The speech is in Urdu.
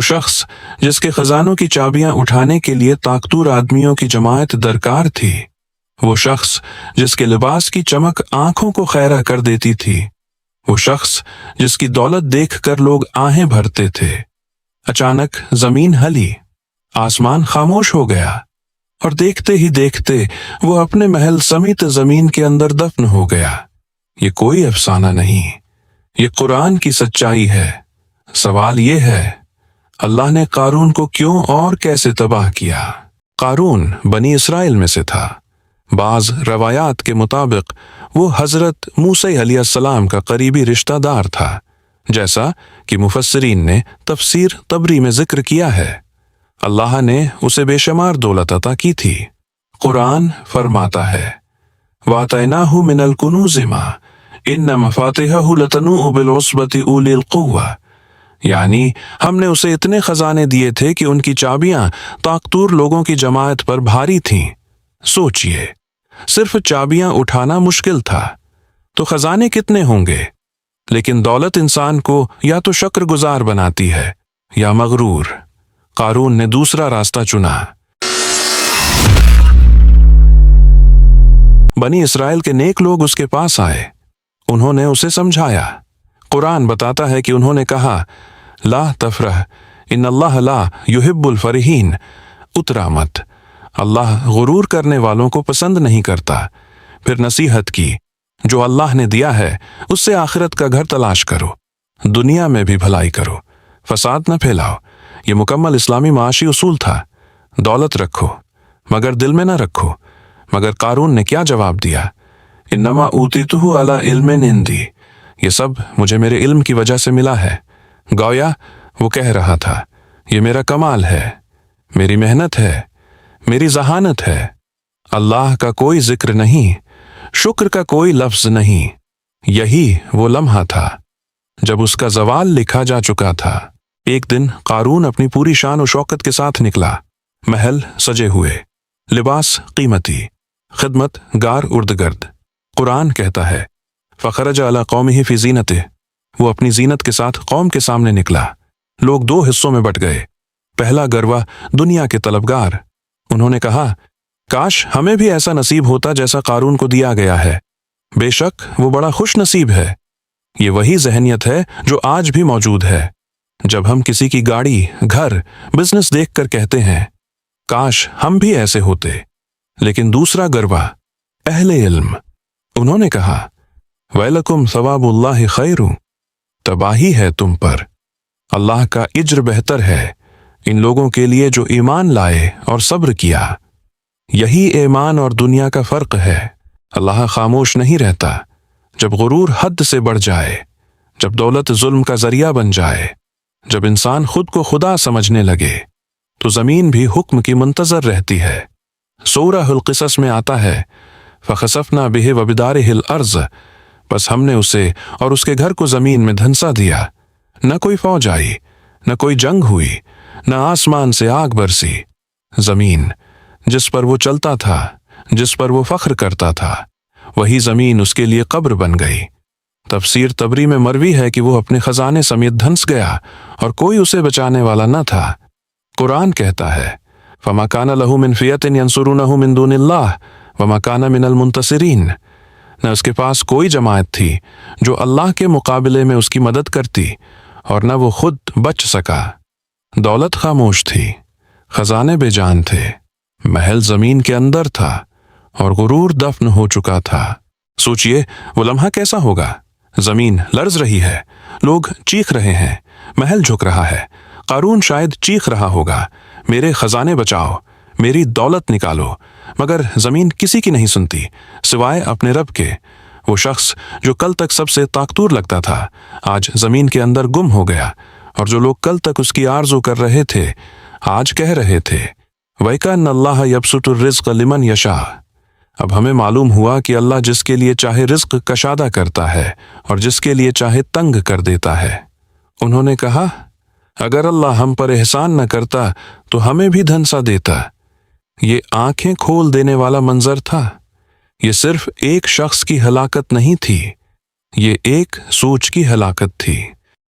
شخص جس کے خزانوں کی چابیاں اٹھانے کے لیے طاقتور آدمیوں کی جماعت درکار تھی، وہ شخص جس کے لباس کی چمک آنکھوں کو خیرہ کر دیتی تھی، وہ شخص جس کی دولت دیکھ کر لوگ آہیں بھرتے تھے۔ اچانک زمین ہلی، آسمان خاموش ہو گیا، اور دیکھتے ہی دیکھتے وہ اپنے محل سمیت زمین کے اندر دفن ہو گیا۔ یہ کوئی افسانہ نہیں، یہ قرآن کی سچائی ہے۔ سوال یہ ہے، اللہ نے قارون کو کیوں اور کیسے تباہ کیا؟ قارون بنی اسرائیل میں سے تھا۔ بعض روایات کے مطابق وہ حضرت موسیٰ علیہ السلام کا قریبی رشتہ دار تھا، جیسا کہ مفسرین نے تفسیر طبری میں ذکر کیا ہے۔ اللہ نے اسے بے شمار دولت عطا کی تھی۔ قرآن فرماتا ہے، وَآتَيْنَاهُ مِنَ الْكُنُوزِ مَا إِنَّ مَفَاتِحَهُ لَتَنُوءُ بِالْعُصْبَةِ أُولِي الْقُوَّةِ، یعنی ہم نے اسے اتنے خزانے دیے تھے کہ ان کی چابیاں طاقتور لوگوں کی جماعت پر بھاری تھیں۔ سوچئے، صرف چابیاں اٹھانا مشکل تھا تو خزانے کتنے ہوں گے؟ لیکن دولت انسان کو یا تو شکر گزار بناتی ہے یا مغرور۔ قارون نے دوسرا راستہ چنا۔ بنی اسرائیل کے نیک لوگ اس کے پاس آئے، انہوں نے اسے سمجھایا۔ قرآن بتاتا ہے کہ انہوں نے کہا، لا تفرح ان اللہ لا یحب الفرحین، اترا مت، اللہ غرور کرنے والوں کو پسند نہیں کرتا۔ پھر نصیحت کی، جو اللہ نے دیا ہے اس سے آخرت کا گھر تلاش کرو، دنیا میں بھی بھلائی کرو، فساد نہ پھیلاؤ۔ یہ مکمل اسلامی معاشی اصول تھا۔ دولت رکھو مگر دل میں نہ رکھو۔ مگر قارون نے کیا جواب دیا؟ انما اوتیتہ علی علم عندی، یہ سب مجھے میرے علم کی وجہ سے ملا ہے۔ گویا وہ کہہ رہا تھا، یہ میرا کمال ہے، میری محنت ہے، میری ذہانت ہے۔ اللہ کا کوئی ذکر نہیں، شکر کا کوئی لفظ نہیں۔ یہی وہ لمحہ تھا جب اس کا زوال لکھا جا چکا تھا۔ ایک دن قارون اپنی پوری شان و شوکت کے ساتھ نکلا، محل سجے ہوئے، لباس قیمتی، خدمت گار ارد گرد۔ قرآن کہتا ہے، فخرج علی قومہ فی زینتہ، وہ اپنی زینت کے ساتھ قوم کے سامنے نکلا۔ لوگ دو حصوں میں بٹ گئے۔ پہلا گروہ دنیا کے طلبگار، انہوں نے کہا، کاش ہمیں بھی ایسا نصیب ہوتا جیسا قارون کو دیا گیا ہے، بے شک وہ بڑا خوش نصیب ہے۔ یہ وہی ذہنیت ہے جو آج بھی موجود ہے۔ جب ہم کسی کی گاڑی، گھر، بزنس دیکھ کر کہتے ہیں، کاش ہم بھی ایسے ہوتے۔ لیکن دوسرا گروہ اہل علم، انہوں نے کہا، وَيْلَكُمْ ثواب اللہ خیر، تباہی ہے تم پر، اللہ کا اجر بہتر ہے ان لوگوں کے لیے جو ایمان لائے اور صبر کیا۔ یہی ایمان اور دنیا کا فرق ہے۔ اللہ خاموش نہیں رہتا جب غرور حد سے بڑھ جائے، جب دولت ظلم کا ذریعہ بن جائے، جب انسان خود کو خدا سمجھنے لگے تو زمین بھی حکم کی منتظر رہتی ہے۔ سورہ القصص میں آتا ہے، فَخَسَفْنَا بِهِ وَبِدَارِهِ الْأَرْضَ، بس ہم نے اسے اور اس کے گھر کو زمین میں دھنسا دیا۔ نہ کوئی فوج آئی، نہ کوئی جنگ ہوئی، نہ آسمان سے آگ برسی۔ زمین جس پر وہ چلتا تھا، جس پر وہ فخر کرتا تھا، وہی زمین اس کے لیے قبر بن گئی۔ تفسیر طبری میں مروی ہے کہ وہ اپنے خزانے سمیت دھنس گیا اور کوئی اسے بچانے والا نہ تھا۔ قرآن کہتا ہے، فَمَا كَانَ لَهُ مِنْ فِيَةٍ يَنْصُرُونَهُ مِنْ دُونِ اللَّهِ وَمَا كَانَ مِنَ الْمُنْتَصِرِينَ، نہ اس کے پاس کوئی جماعت تھی جو اللہ کے مقابلے میں اس کی مدد کرتی، اور نہ وہ خود بچ سکا۔ دولت خاموش تھی، خزانے بے جان تھے، محل زمین کے اندر تھا، اور غرور دفن ہو چکا تھا۔ سوچئے وہ لمحہ کیسا ہوگا؟ زمین لرز رہی ہے، لوگ چیخ رہے ہیں، محل جھک رہا ہے۔ قارون شاید چیخ رہا ہوگا، میرے خزانے بچاؤ، میری دولت نکالو، مگر زمین کسی کی نہیں سنتی سوائے اپنے رب کے۔ وہ شخص جو کل تک سب سے طاقتور لگتا تھا، آج زمین کے اندر گم ہو گیا، اور جو لوگ کل تک اس کی آرزو کر رہے تھے، آج کہہ رہے تھے، وَإِكَانَ اللَّهَ يَبْسُطُ الرِّزْقَ لِمَنْ يَشَاءُ۔ اب ہمیں معلوم ہوا کہ اللہ جس کے لیے چاہے رزق کشادہ کرتا ہے اور جس کے لیے چاہے تنگ کر دیتا ہے۔ انہوں نے کہا، اگر اللہ ہم پر احسان نہ کرتا تو ہمیں بھی دھنسا دیتا۔ یہ آنکھیں کھول دینے والا منظر تھا۔ یہ صرف ایک شخص کی ہلاکت نہیں تھی، یہ ایک سوچ کی ہلاکت تھی۔